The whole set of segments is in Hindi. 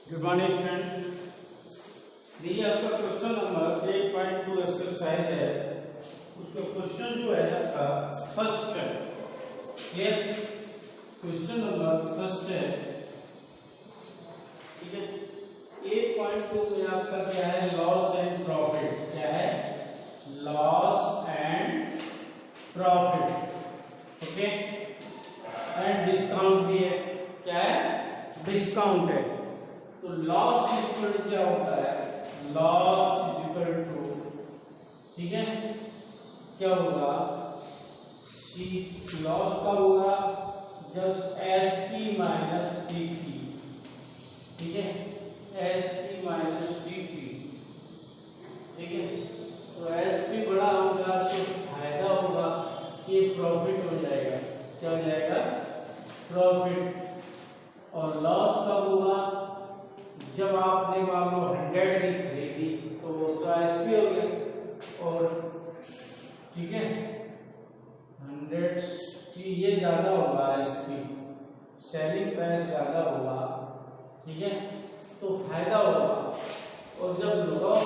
Good morning student. देखिए आपका क्वेश्चन नंबर 8.2 एक्सरसाइज है। उसका क्वेश्चन जो है आपका फर्स्ट है। क्लियर? क्वेश्चन नंबर फर्स्ट है, ठीक है। 8.2 में आपका क्या है? Loss and profit. क्या है? Loss and profit. Okay, and discount भी है। क्या है? डिस्काउंट है। तो लॉस इक्वल क्या होता है? लॉस इक्वल टू, ठीक है, क्या होगा? सी लॉस का होगा जब S P minus C P, ठीक है, S P minus C P, ठीक है। तो एस पी बड़ा होगा तो फायदा होगा, ये प्रॉफिट हो जाएगा। क्या हो जाएगा? प्रॉफिट। और लॉस कब होगा? जब आपने मान लो 100 की खरीदी तो वो तो एसपी हो गया, और ठीक है 100 की ये ज्यादा होगा, एसपी सेलिंग प्राइस ज्यादा होगा, ठीक है, तो फायदा होगा। और जब लॉस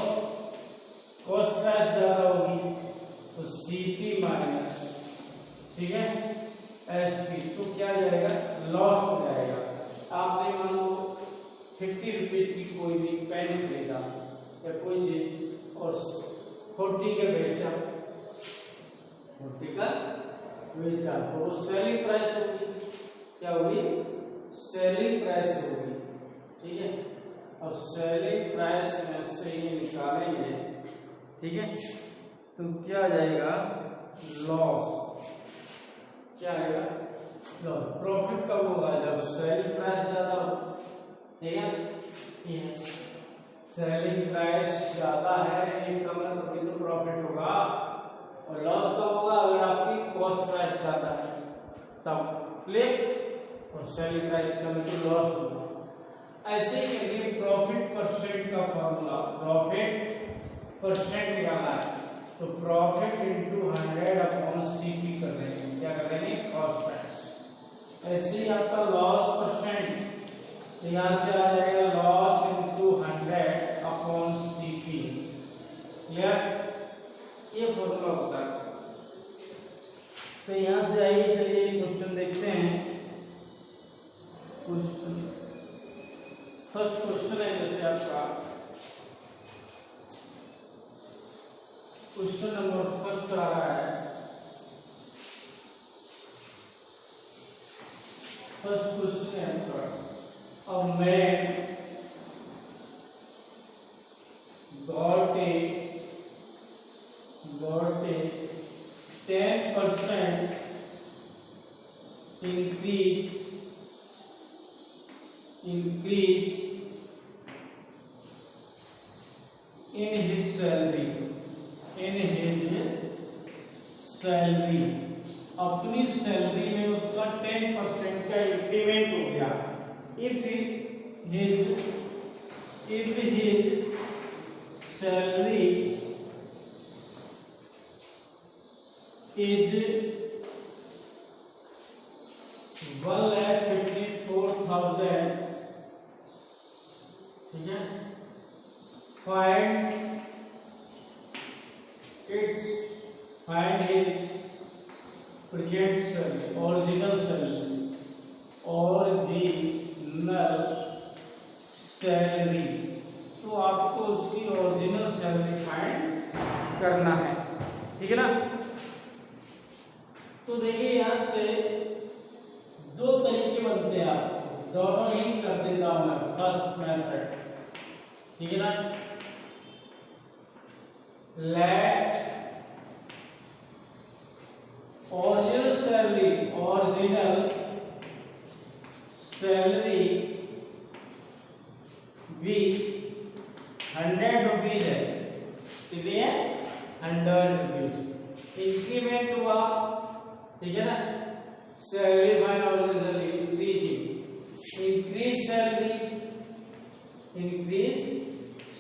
कॉस्ट प्राइस ज्यादा होगी तो सीपी माइनस, ठीक है, एसपी, तो क्या जाएगा? लॉस हो जाएगा। आपने मान लो 50 रुपीज की कोई भी पेन खरीदा या कोई चीज और 40 के बेचा, 40 का बेचा, तो वो सेलिंग प्राइस होगी। क्या होगी? सेलिंग प्राइस होगी, ठीक है। अब सेलिंग प्राइस में से ये निकालेंगे, ठीक है, तो क्या आ जाएगा? लॉस। क्या आएगा? लॉस। प्रॉफिट कब होगा? जब सेलिंग प्राइस ज्यादा हो, ठीक है, ये सेलिंग प्राइस ज्यादा है, एक कम है, तभी तो प्रॉफिट होगा। और लॉस कब होगा? अगर आपकी कॉस्ट प्राइस ज्यादा है तब। क्लियर? और सेलिंग प्राइस कम है तो लॉस होगा। ऐसे ही करिए प्रॉफिट परसेंट का फॉर्मूला। प्रॉफिट परसेंट निकालना है तो प्रॉफिट इंटू 100 अपॉन सीपी कर रहे हैं। क्या कर रहे हैं? Cost price. ऐसे ही आपका लॉस परसेंट, तो यहाँ से आ जाएगा loss into 100 upon CP. Clear? ये फॉर्मूला होता है। तो यहाँ से आइए, चलिए क्वेश्चन देखते हैं। फर्स्ट क्वेश्चन है जैसे आपका क्वेश्चन नंबर फर्स्ट आ रहा है। फर्स्ट क्वेश्चन है आपका, a man got a 10% increase in his salary, अपनी सैलरी में उसका 10% का इंक्रीमेंट हो गया। If his salary is 1,54,000, ठीक है, find his present salary, original salary. तो आपको उसकी ओरिजिनल सैलरी फाइंड करना है, ठीक है ना। तो देखिए यहां से दो तरीके बनते हैं, आप दोनों ही कर देता हूं मैं। फर्स्ट मेथड, ठीक है ना, लेट ओरिजिनल सैलरी भी 100 रुपीज है, इसलिए 100 रुपीज इंक्रीमेंट हुआ, ठीक है ना। Salary fine original increase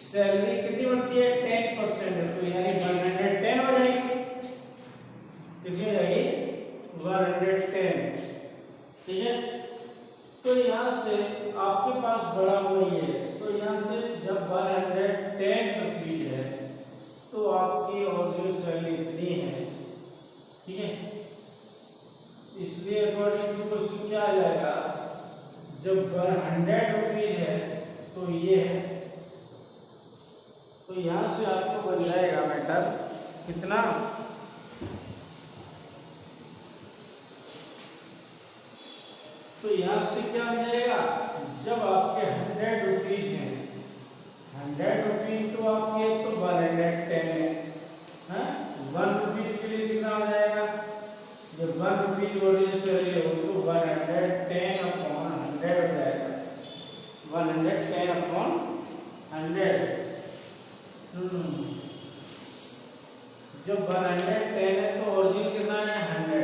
salary कितनी बढ़ती है? 10%, तो यानी 110 हो जाएगी। कितनी हो जाएगी? 110, ठीक है। तो यहाँ से आपके पास बड़ा हुआ ये है, तो यहाँ से जब 110 रुपीज है तो आपकी ओरिजिनल सैलरी इतनी है, ठीक है। इसलिए अकॉर्डिंग टू क्वेश्चन क्या आ जाएगा, जब 100 रुपीज है तो ये है, तो यहाँ से आपको बन जाएगा मैटर कितना, तो यहाँ से क्या आ जाएगा, जब आपके 100 रुपीज हैं, 100 रुपीज तो आपके तो 110 है, 1 रुपीज के लिए कितना हो जाएगा, जब 1 रुपीज ओरिजिनल सैलरी हो तो 110 अपॉन 100 हो जाएगा, 110 अपॉन 100। जब 110 है तो ओरिजिनल कितना है 100,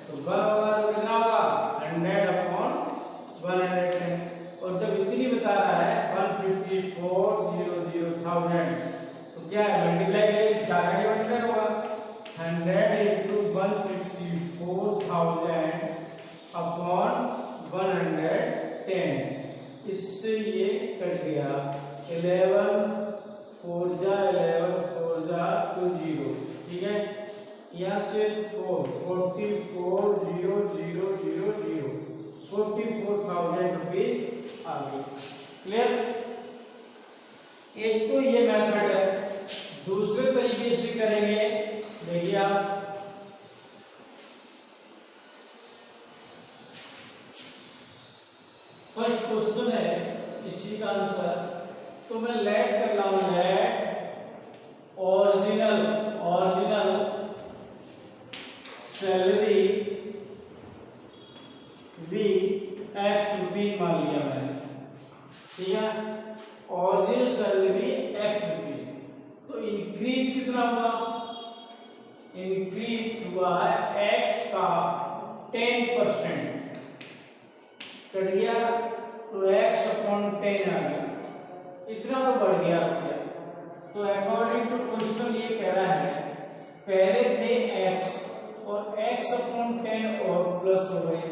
तो 1 होगा तो कितना होगा 100 अपॉन 110, और जब इतनी बता रहा है 154,000 तो क्या है मल्टीप्लाई करेंगे, 4 100 होगा, 100 इंटू 154,000 अपॉन 110, इससे ये कट गया 11 4 जा 11 4 जा 20, ठीक है। यहाँ से 44,000 रुपीज आ गई, क्लियर। एक तो ये मेथड है, दूसरे तरीके से करेंगे, देखिए आप फर्स्ट क्वेश्चन है इसी का आंसर, तो मैं लेट कर रहा हूं लेट ओरिजिनल सैलरी भी x रुपीज मान लिया मैंने, ठीक है, ओरिजिनल सैलरी x रुपीज, तो इंक्रीज कितना हुआ, इंक्रीज हुआ है x का 10% कट गया, तो x अपॉन 10 आ गया, इतना तो बढ़ गया रुपया। तो अकॉर्डिंग टू क्वेश्चन ये कह रहा है पहले थे x और x अपॉन 10 और प्लस हो गए,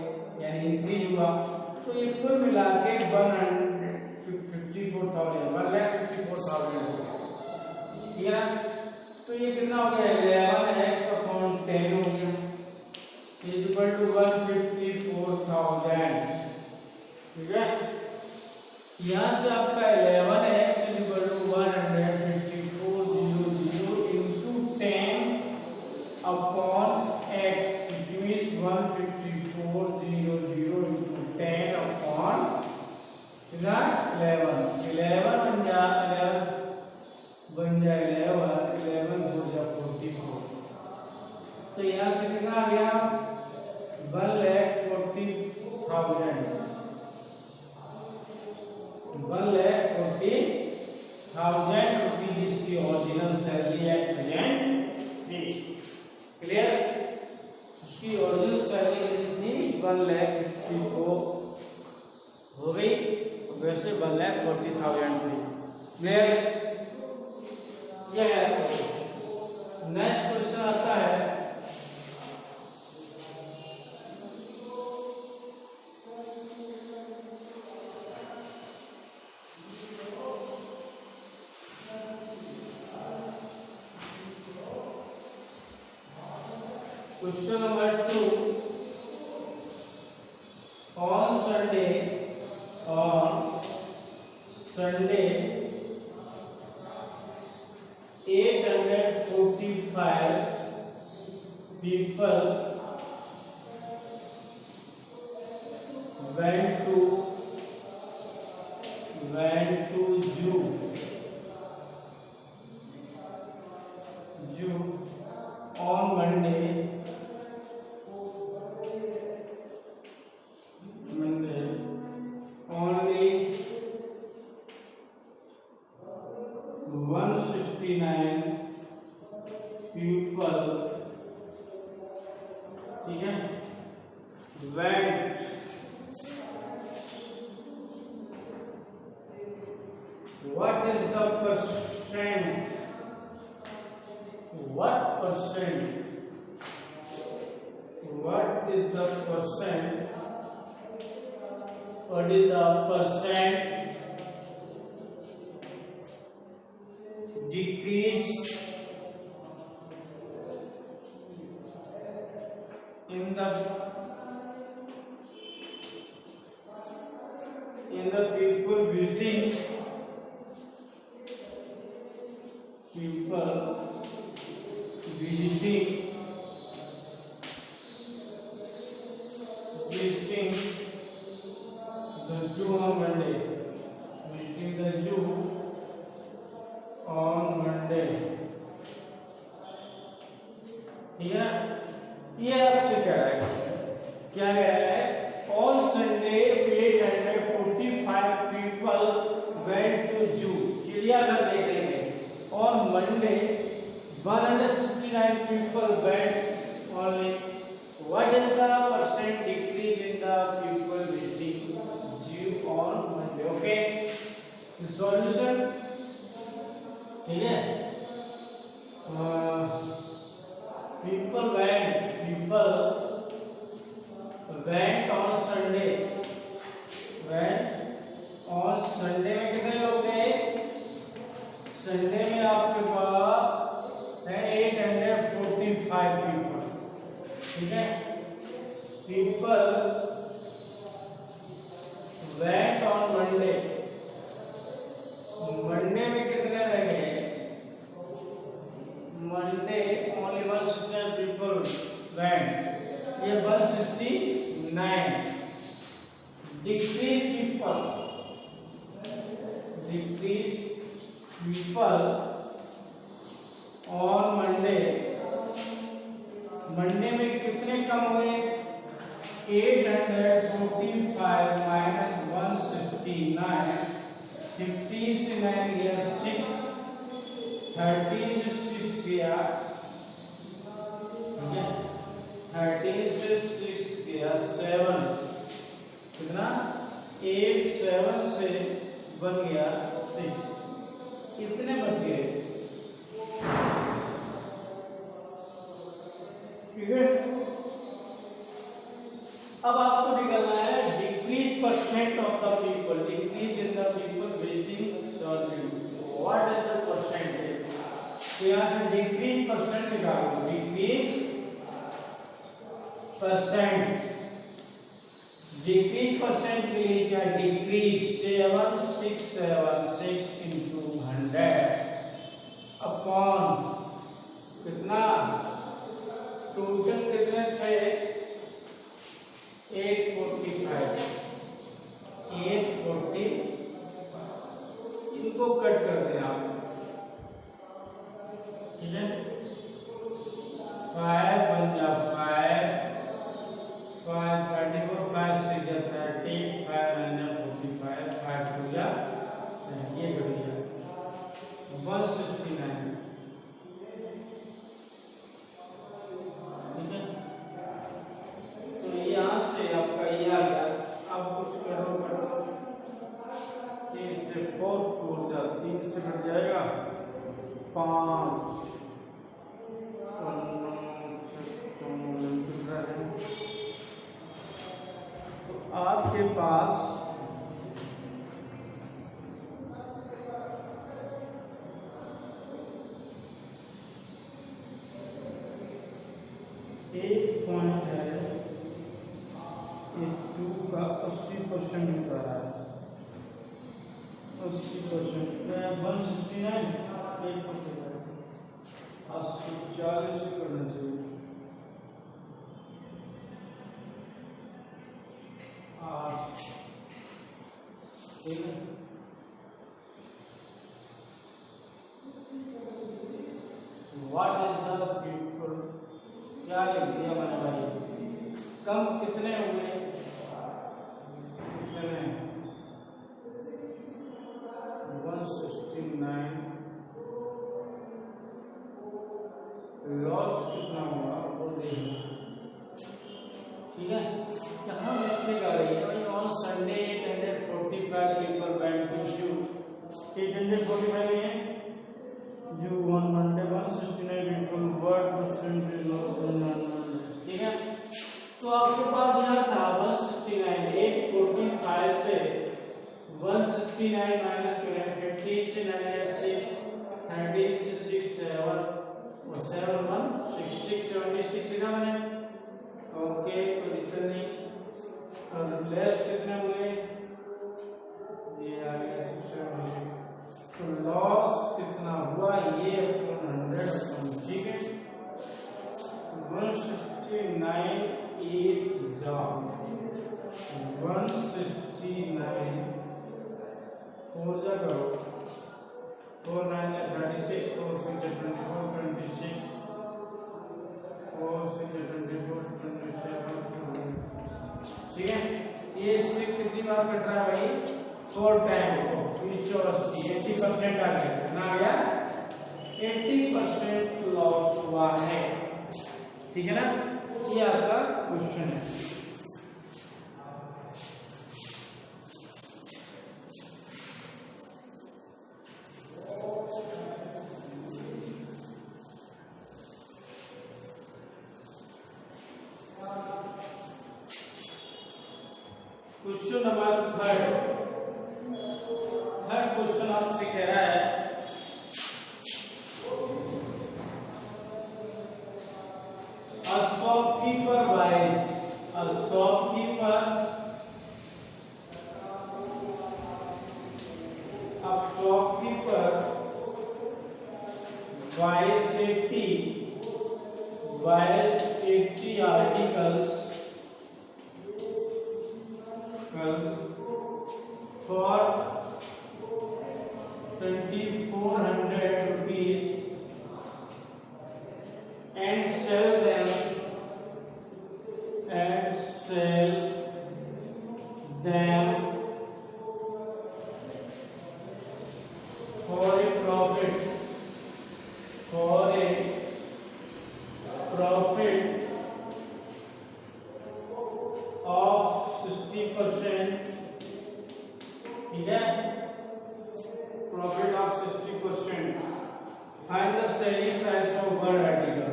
यानी इंक्रीज हुआ, तो ये कुल मिला के 154,000 ठीक है। तो ये कितना हो गया 11x अपॉन 10 हो गया इज इक्वल टू 154,000, ठीक है। यहाँ से आपका 11x is equal to 154,000 into 10 upon x means 154,000 into 10 upon 11 बन जाए 11 हो जाए 44, तो यहाँ से कितना आ गया 1,40,000 रुपीज इसकी ओरिजिनल सैलरी है प्रेजेंट, क्लियर। उसकी ओरिजिनल सैलरी कितनी 1,54,000 हो गई, वैसे 1,40,000 हुई, क्लियर। यह है नेक्स्ट क्वेश्चन आता है question number 2, on Sunday 845 people went to zoo on Monday only 169 people, ठीक है, went what is the percent, what is the percent What is the percent decrease in the people visiting the zoo on Monday. Visiting the zoo on Monday. ठीक है ना? ये आपसे कह रहा है, क्या कह रहा है? On Sunday 845 people went to zoo. चिड़ियाघर देखेंगे. On Monday 169 people went only. What is the percent decrease in the people visiting zoo on Monday? Okay. The solution. ठीक है. People went on Sunday. On Sunday में कितने लोग गए? Sunday में आपके पास है 845 people. ठीक है? People went on Monday. Monday में कितने रह गए? Monday only 169 people went. ये 169. Decrease people on Monday. Monday में कितने कम हुए? 845 minus 169. 15 से 9 गया 6. 13 से 6 गया. 13 से 6 गया 7. कितना? 8 7 से बन गया 6. कितने बच गए? ठीक है. अब आपको निकालना है decrease percent of the people. Decrease in the people visiting the zoo. What is the percentage? तो यहाँ से डिक्रीज परसेंट निकालो. Decrease percent. डिक्रीज परसेंट के लिए क्या? डिक्रीज 7676 into 100 अपॉन कितना? टोटल कितने थे? 845. इनको कट कर दें आप. ठीक है. 5 बन जा 5 34 5 से क्या 30 5 45 5 हो गया. ये बढ़ गया 169. ठीक है. तो यहाँ से आपका ये आ गया. अब कुछ करो 3 से 4 4 जा 3 से कट जाएगा 5. तो आपके पास एक पॉइंट है. ये 2 का 80% निकल रहा है. 80% 169 8% है. 40 से करना चाहिए. ठीक है. What is the people? क्या लिख दिया मैंने भाई? कम कितने हुए? कितने? 169. लॉस कितना हुआ वो देखना. ठीक है. यहाँ मिस्टेक आ रही है भाई. On Sunday 845 people went to zoo. 845 है. Zoo on Monday 169 people were present in Monday. ठीक है. तो आपके पास यहाँ था 169 845 से माइनस करें 15 से 9 या 6, 13 से 6 7 और 7 1 6 6 76 कितना बने? ओके कोई दिक्कत नहीं। और लेस कितने हुए? ये आ गया 676। तो लॉस कितना हुआ? ये 100, ठीक है। 169 169 4 जा करो 4 9 36 4 6 24 26 4 6 24 27, ठीक है। ये 6 कितनी बार कट रहा है भाई? 4 टाइम। 80% आ गया, कितना आ गया? 80% लॉस हुआ है, ठीक है ना। ये आपका क्वेश्चन है। क्वेश्चन नंबर थर्ड क्वेश्चन आपसे कह रहा है a shopkeeper buys buys 80 articles for 2400 rupees and sell them for a profit of 60%, ठीक है। Profit of 60%। Find the selling price of one article.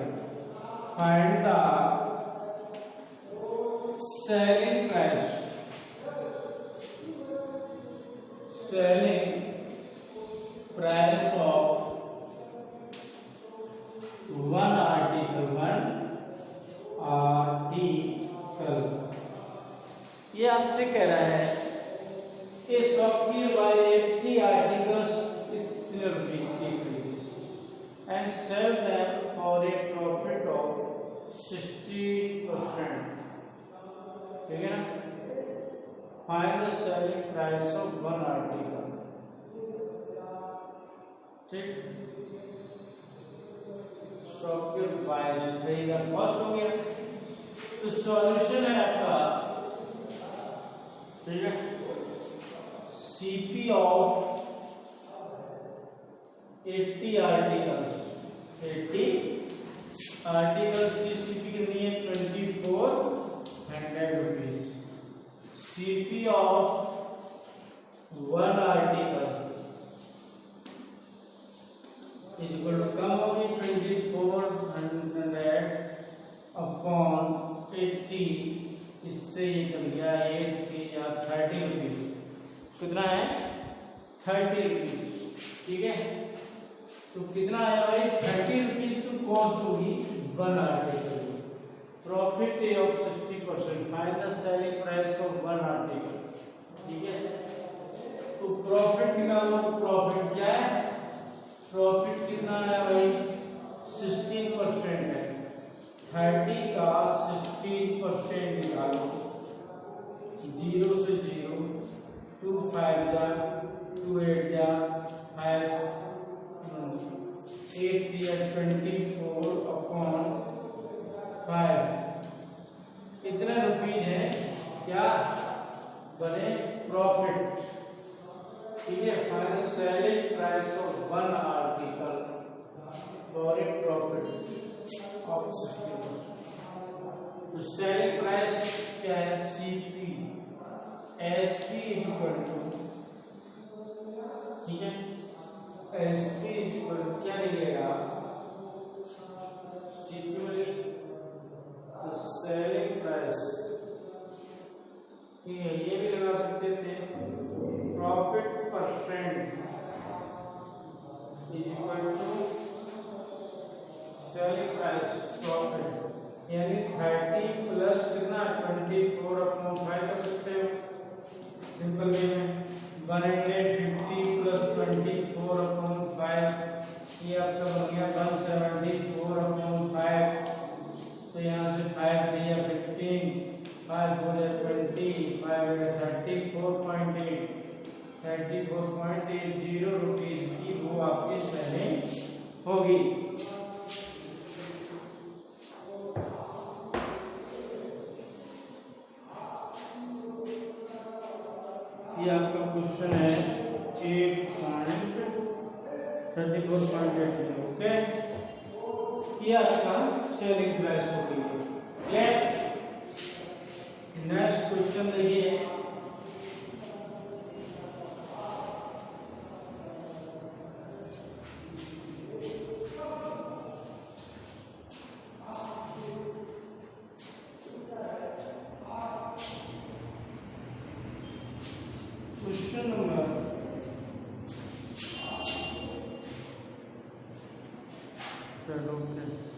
Find the selling price of one article ये आपसे कह रहा है ये शॉपकीपर बाय 80 आर्टिकल्स इतने rupees and sell them for a profit of 60%, ठीक है ना। Find the selling price of one article, ठीक। शॉपकीपर बाय रहेगा, फर्स्ट हो गया। तो सॉल्यूशन है आपका, ठीक है। सीपी ऑफ 80 आर्टिकल्स की सीपी कितनी है? 2400 rupees. CP of one article equal to कम होगी 2400 अपॉन 80, इससे ये कम गया 8 या 30 रुपीज। कितना है? 30 रुपीज, ठीक है। तो कितना आया भाई? 30 रुपीज टू कॉस्ट होगी one article. Profit of 60%। Find the selling price of one article, ठीक है। तो प्रॉफिट निकालो। प्रॉफिट क्या है? प्रॉफिट कितना आया भाई? 16% है। 30 का 16% निकालो। 0 से 0, 2 5 जा 2 8 जा 5 8 24 अपॉन 5 कितने रुपीज है? क्या बने? प्रॉफिट, ठीक है। Find the selling price of one article for a profit of 60%। तो सेलिंग प्राइस क्या है? सीपी एसपी इक्वल टू, ठीक है। एसपी इक्वल क्या लिखेगा? सीपी वाली तो सेलिंग प्राइस, ठीक है। ये भी लगा सकते थे profit 30% is equal to selling price profit, यानी 30 प्लस कितना 24/5 कर सकते हो सिंपल वे में। 150 प्लस 24/5 ये आपका बन गया 174/5। तो यहाँ से 5 दिया 15, 5 बोले 20, 5 बोले 34.80 रुपीज की वो आपकी सेलिंग होगी। ये आपका क्वेश्चन है 8.34.80। ओके, ये आपका सेलिंग प्राइस होगी। नेक्स्ट क्वेश्चन देखिए, क्वेश्चन नंबर 3।